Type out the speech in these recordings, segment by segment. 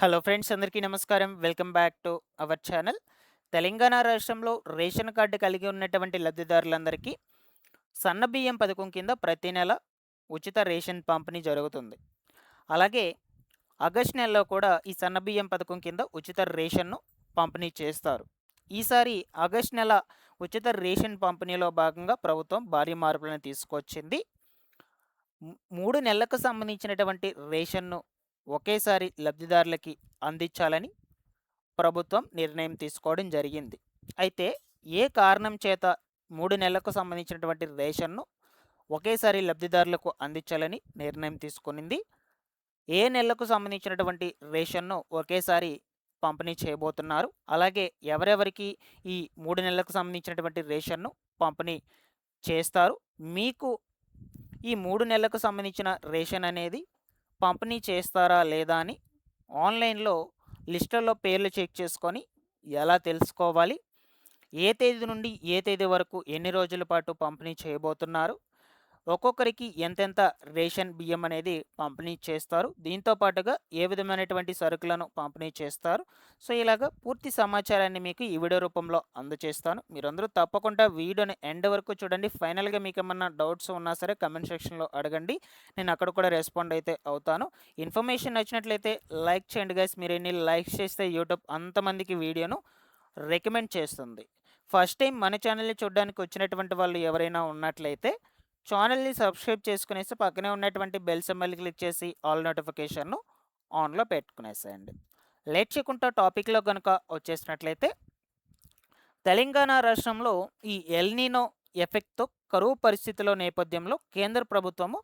Hello friends, అందరికీ నమస్కారం. Welcome back to our channel. Telangana రాష్ట్రంలో రేషన్ కార్డు కలిగి ఉన్నటువంటి లబ్ధిదారులందరికీ సన్నబియ్యం పథకం కింద ప్రతి నెల ఉచిత రేషన్ పంపిణీ జరుగుతుంది. అలాగే ఆగస్టు నెలలో కూడా ఈ సన్నబియ్యం పథకం కింద ఉచిత రేషన్ను పంపిణీ చేస్తారు. ఈసారి ఆగస్టు నెల ఉచిత రేషన్ పంపిణీలో భాగంగా ప్రభుత్వం భారీ మార్పులను తీసుకొచ్చింది. 3 నెలలకు సంబంధించినటువంటి రేషన్ను ఒకేసారి లబ్ధిదారులకి అందించాలని ప్రభుత్వం నిర్ణయం తీసుకోవడం జరిగింది. అయితే ఏ కారణం చేత 3 నెలలకు సంబంధించినటువంటి రేషన్ను ఒకేసారి లబ్ధిదారులకు అందించాలని నిర్ణయం తీసుకునింది, ఏ నెలకు సంబంధించినటువంటి రేషన్ను ఒకేసారి పంపిణీ చేయబోతున్నారు, అలాగే ఎవరెవరికి ఈ 3 నెలలకు సంబంధించినటువంటి రేషన్ను పంపిణీ చేస్తారు, మీకు ఈ 3 నెలలకు సంబంధించిన రేషన్ అనేది పంపిణీ చేస్తారా లేదా అని ఆన్లైన్లో లిస్టుల్లో పేర్లు చెక్ చేసుకొని ఎలా తెలుసుకోవాలి, ఏ తేదీ నుండి ఏ తేదీ వరకు ఎన్ని రోజుల పాటు పంపిణీ చేయబోతున్నారు, ఒక్కొక్కరికి ఎంతెంత రేషన్ బియ్యం అనేది పంపిణీ చేస్తారు, దీంతో పాటుగా ఏ విధమైనటువంటి సరుకులను పంపిణీ చేస్తారు. సో ఇలాగ పూర్తి సమాచారాన్ని మీకు ఈ వీడియో రూపంలో అందజేస్తాను. మీరందరూ తప్పకుండా వీడియోని ఎండ్ వరకు చూడండి. ఫైనల్గా మీకు ఏమన్నా డౌట్స్ ఉన్నా సరే కమెంట్ సెక్షన్లో అడగండి, నేను అక్కడ కూడా రెస్పాండ్ అయితే అవుతాను. ఇన్ఫర్మేషన్ నచ్చినట్లయితే లైక్ చేయండి గైస్. మీరు ఎన్ని లైక్స్ చేస్తే యూట్యూబ్ అంతమందికి వీడియోను రికమెండ్ చేస్తుంది. ఫస్ట్ టైం మన ఛానల్ని చూడడానికి వచ్చినటువంటి వాళ్ళు ఎవరైనా ఉన్నట్లయితే ఛానల్ని సబ్స్క్రైబ్ చేసుకునేసి పక్కనే ఉన్నటువంటి బెల్ సింబల్ క్లిక్ చేసి ఆల్ నోటిఫికేషన్ను ఆన్లో పెట్టుకునేసేయండి. లేట్ చేయకుండా టాపిక్లో కనుక వచ్చేసినట్లయితే, తెలంగాణ రాష్ట్రంలో ఈ ఎల్నినో ఎఫెక్ట్తో కరువు పరిస్థితుల నేపథ్యంలో కేంద్ర ప్రభుత్వము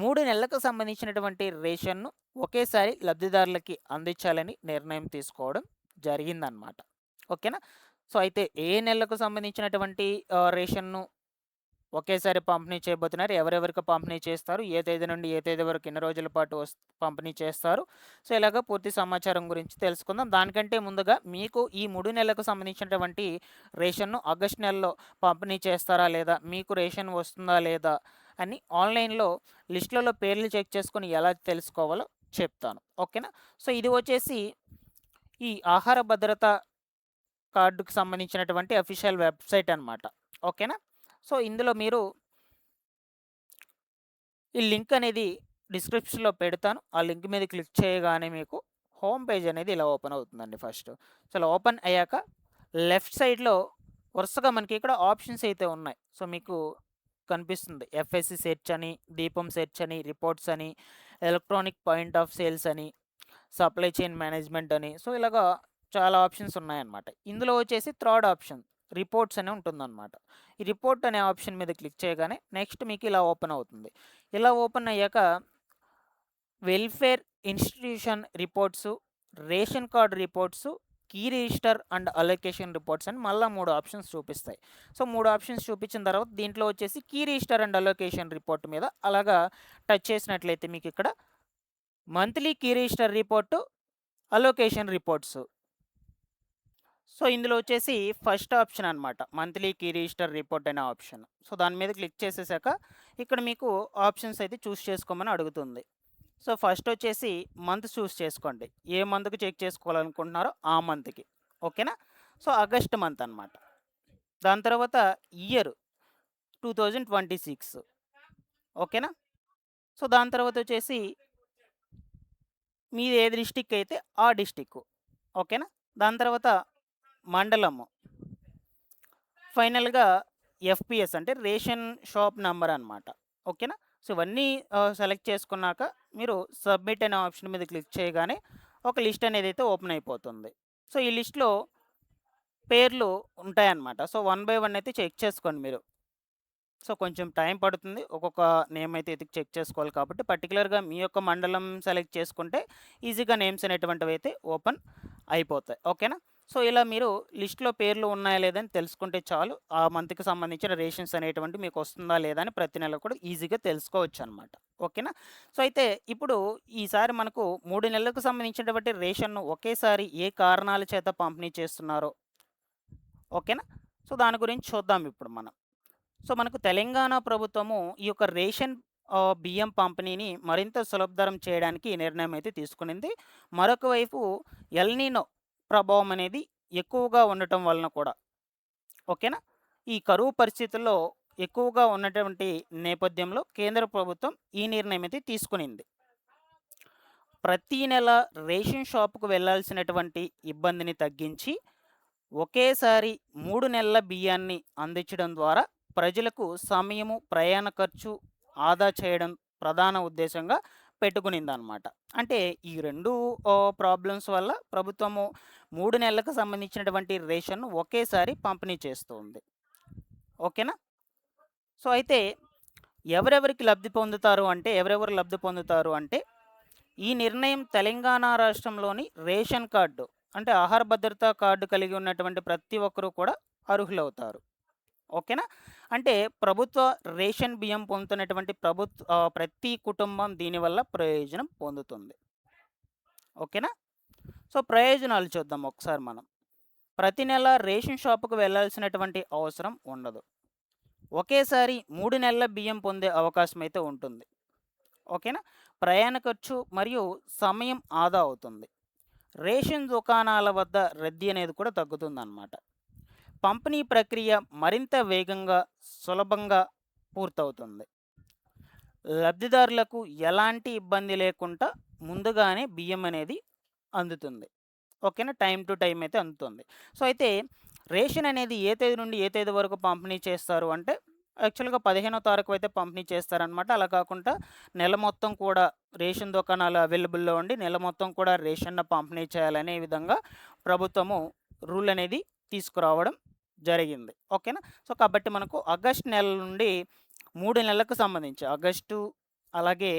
3 నెలలకు సంబంధించినటువంటి రేషన్ను ఒకేసారి లబ్ధిదారులకి అందించాలని నిర్ణయం తీసుకోవడం జరిగిందనమాట. ఓకేనా. సో అయితే ఏ నెలకు సంబంధించినటువంటి రేషన్ను ఒకేసారి పంపిణీ చేయబోతున్నారు, ఎవరెవరికి పంపిణీ చేస్తారు, ఏ తేదీ నుండి ఏ తేదీ వరకు ఎన్ని రోజుల పాటు పంపిణీ చేస్తారు. సో ఇలాగ పూర్తి సమాచారం గురించి తెలుసుకుందాం. దానికంటే ముందుగా మీకు ఈ 3 నెలలకు సంబంధించినటువంటి రేషన్ను ఆగస్టు నెలలో పంపిణీ చేస్తారా లేదా, మీకు రేషన్ వస్తుందా లేదా అని ఆన్లైన్లో లిస్టులలో పేర్లు చెక్ చేసుకొని ఎలా తెలుసుకోవాలో చెప్తాను. ఓకేనా. సో ఇది వచ్చేసి ఈ ఆహార భద్రత కార్డుకు సంబంధించినటువంటి అఫీషియల్ వెబ్సైట్ అనమాట. ఓకేనా. సో ఇందులో మీరు ఈ లింక్ అనేది డిస్క్రిప్షన్లో పెడతాను. ఆ లింక్ మీద క్లిక్ చేయగానే మీకు హోమ్ పేజ్ అనేది ఇలా ఓపెన్ అవుతుందండి. ఫస్ట్ సో ఇలా ఓపెన్ అయ్యాక లెఫ్ట్ సైడ్లో వరుసగా మనకి ఇక్కడ ఆప్షన్స్ అయితే ఉన్నాయి. సో మీకు కనిపిస్తుంది ఎఫ్ఎస్సి సెర్చ్ అని, దీపం సెర్చ్ అని, రిపోర్ట్స్ అని, ఎలక్ట్రానిక్ పాయింట్ ఆఫ్ సేల్స్ అని, సప్లై చైన్ మేనేజ్మెంట్ అని. సో ఇలాగా చాలా ఆప్షన్స్ ఉన్నాయన్నమాట. ఇందులో వచ్చేసి థర్డ్ ఆప్షన్ రిపోర్ట్స్ అని ఉంటుందన్నమాట. ఈ రిపోర్ట్ అనే ఆప్షన్ మీద క్లిక్ చేయగానే నెక్స్ట్ మీకు ఇలా ఓపెన్ అవుతుంది. ఇలా ఓపెన్ అయ్యాక welfare institution reports, ration card reports, key register and allocation reports అని మళ్ళీ 3 ఆప్షన్స్ చూపిస్తాయి. సో 3 ఆప్షన్స్ చూపించిన తర్వాత దీంట్లో వచ్చేసి key register and allocation report మీద అలాగా టచ్ చేసినట్లయితే మీకు ఇక్కడ monthly key register report, allocation reports. So ఇందులో వచ్చేసి ఫస్ట్ ఆప్షన్ అనమాట, మంత్లీ కీ రిజిస్టర్ రిపోర్ట్ అనే ఆప్షన్. సో దాని మీద క్లిక్ చేసేసాక ఇక్కడ మీకు ఆప్షన్స్ అయితే చూస్ చేసుకోమని అడుగుతుంది. సో ఫస్ట్ వచ్చేసి మంత్ చూస్ చేసుకోండి, ఏ మంత్కి చెక్ చేసుకోవాలనుకుంటున్నారో ఆ మంత్కి. ఓకేనా. సో ఆగస్ట్ మంత్ అనమాట. దాని తర్వాత ఇయర్ 2026. ఓకేనా. సో దాని తర్వాత వచ్చేసి మీది ఏ డిస్టిక్ అయితే ఆ డిస్టిక్. ఓకేనా. దాని తర్వాత మండలము, ఫైనల్గా ఎఫ్పిఎస్ అంటే రేషన్ షాప్ నంబర్ అనమాట. ఓకేనా. సో ఇవన్నీ సెలెక్ట్ చేసుకున్నాక మీరు సబ్మిట్ అనే ఆప్షన్ మీద క్లిక్ చేయగానే ఒక లిస్ట్ అనేది అయితే ఓపెన్ అయిపోతుంది. సో ఈ లిస్ట్లో పేర్లు ఉంటాయన్నమాట. సో 1 బై 1 అయితే చెక్ చేసుకోండి మీరు. సో కొంచెం టైం పడుతుంది, ఒక్కొక్క నేమ్ అయితే చెక్ చేసుకోవాలి కాబట్టి పర్టికులర్గా మీ యొక్క మండలం సెలెక్ట్ చేసుకుంటే ఈజీగా నేమ్స్ అనేటువంటివి అయితే ఓపెన్ అయిపోతాయి. ఓకేనా. సో ఇలా మీరు లిస్ట్లో పేర్లు ఉన్నాయా లేదని తెలుసుకుంటే చాలు, ఆ మంత్కి సంబంధించిన రేషన్స్ అనేటువంటి మీకు వస్తుందా లేదా అని ప్రతి నెల కూడా ఈజీగా తెలుసుకోవచ్చు అనమాట. ఓకేనా. సో అయితే ఇప్పుడు ఈసారి మనకు 3 నెలలకు సంబంధించినటువంటి రేషన్ను ఒకేసారి ఏ కారణాల చేత పంపిణీ చేస్తున్నారో, ఓకేనా. సో దాని గురించి చూద్దాం ఇప్పుడు మనం. సో మనకు తెలంగాణ ప్రభుత్వము ఈ యొక్క రేషన్ బియ్యం పంపిణీని మరింత సులభతరం చేయడానికి ఈ నిర్ణయం అయితే తీసుకునింది. మరొక వైపు ఎల్‌నినో ప్రభావం అనేది ఎక్కువగా ఉండటం వలన కూడా ఓకేనా? ఈ కరువు పరిస్థితుల్లో ఎక్కువగా ఉన్నటువంటి నేపథ్యంలో కేంద్ర ప్రభుత్వం ఈ నిర్ణయం అయితే తీసుకునింది. ప్రతి నెల రేషన్ షాప్‌కు వెళ్ళాల్సినటువంటి ఇబ్బందిని తగ్గించి, ఒకేసారి 3 నెలల బియ్యాన్ని అందించడం ద్వారా ప్రజలకు సమయము, ప్రయాణ ఖర్చు ఆదా చేయడం ప్రధాన ఉద్దేశంగా పెట్టుకునిందనమాట. అంటే ఈ 2 ప్రాబ్లమ్స్ వల్ల ప్రభుత్వము 3 నెలలకు సంబంధించినటువంటి రేషన్‌ను ఒకేసారి పంపిణీ చేస్తూ ఉంది. ఓకేనా? సో, అయితే ఎవరెవరు లబ్ధి పొందుతారు అంటే, ఈ నిర్ణయం తెలంగాణ రాష్ట్రంలోని రేషన్ కార్డు అంటే ఆహార భద్రతా కార్డు కలిగి ఉన్నటువంటి ప్రతి ఒక్కరు కూడా అర్హులవుతారు. ఓకేనా? అంటే ప్రభుత్వ రేషన్ బియ్యం పొందుతున్నటువంటి ప్రతి కుటుంబం దీనివల్ల ప్రయోజనం పొందుతుంది. ఓకేనా? సో, ప్రయోజనాలు చూద్దాం ఒకసారి మనం. ప్రతి నెల రేషన్ షాపుకు వెళ్ళాల్సినటువంటి అవసరం ఉండదు. ఒకేసారి 3 నెలల బియ్యం పొందే అవకాశం అయితే ఉంటుంది. ఓకేనా? ప్రయాణ ఖర్చు మరియు సమయం ఆదా అవుతుంది. రేషన్ దుకాణాల వద్ద రద్దీ అనేది కూడా తగ్గుతుందన్నమాట. పంపిణీ ప్రక్రియ మరింత వేగంగా, సులభంగా పూర్తవుతుంది. లబ్ధిదారులకు ఎలాంటి ఇబ్బంది లేకుండా ముందుగానే బియ్యం అనేది అందుతుంది. ఓకేనా? టైమ్ టు టైమ్ అయితే అందుతుంది. సో, అయితే రేషన్ అనేది ఏ తేదీ నుండి ఏ తేదీ వరకు పంపిణీ చేస్తారు అంటే, యాక్చువల్‌గా 15వ తారీఖు అయితే పంపిణీ చేస్తారనమాట. అలా కాకుండా నెల మొత్తం కూడా రేషన్ దుకాణాలు అవైలబుల్‌లో ఉండి నెల మొత్తం కూడా రేషన్‌ను పంపిణీ చేయాలనే విధంగా ప్రభుత్వము రూల్ అనేది తీసుకురావడం జరిగింది. ఓకేనా? సో, కాబట్టి మనకు ఆగస్ట్ నెల నుండి 3 నెలలకు సంబంధించి ఆగస్టు, అలాగే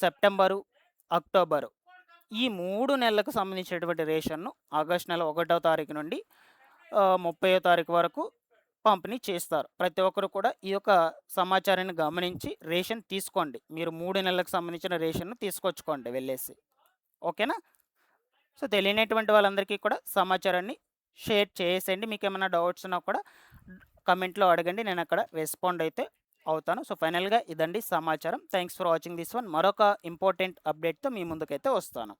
సెప్టెంబరు, అక్టోబరు ఈ 3 నెలలకు సంబంధించినటువంటి రేషన్‌ను ఆగస్ట్ నెల 1వ తారీఖు నుండి 30వ తారీఖు వరకు పంపిణీ చేస్తారు. ప్రతి ఒక్కరు కూడా ఈ యొక్క సమాచారాన్ని గమనించి రేషన్ తీసుకోండి. మీరు 3 నెలలకు సంబంధించిన రేషన్‌ను తీసుకొచ్చుకోండి వెళ్ళేసి. ఓకేనా? సో, తెలియనటువంటి వాళ్ళందరికీ కూడా సమాచారాన్ని షేర్ చేసేయండి. మీకేమైనా డౌట్స్ ఉన్నా కూడా కమెంట్‌లో అడగండి. నేను అక్కడ రెస్పాండ్ అయితే అవుతాను. సో, ఫైనల్‌గా ఇదండి సమాచారం. Thanks for watching this one. మరొక ఇంపార్టెంట్ అప్డేట్‌తో మీ ముందుకైతే వస్తాను.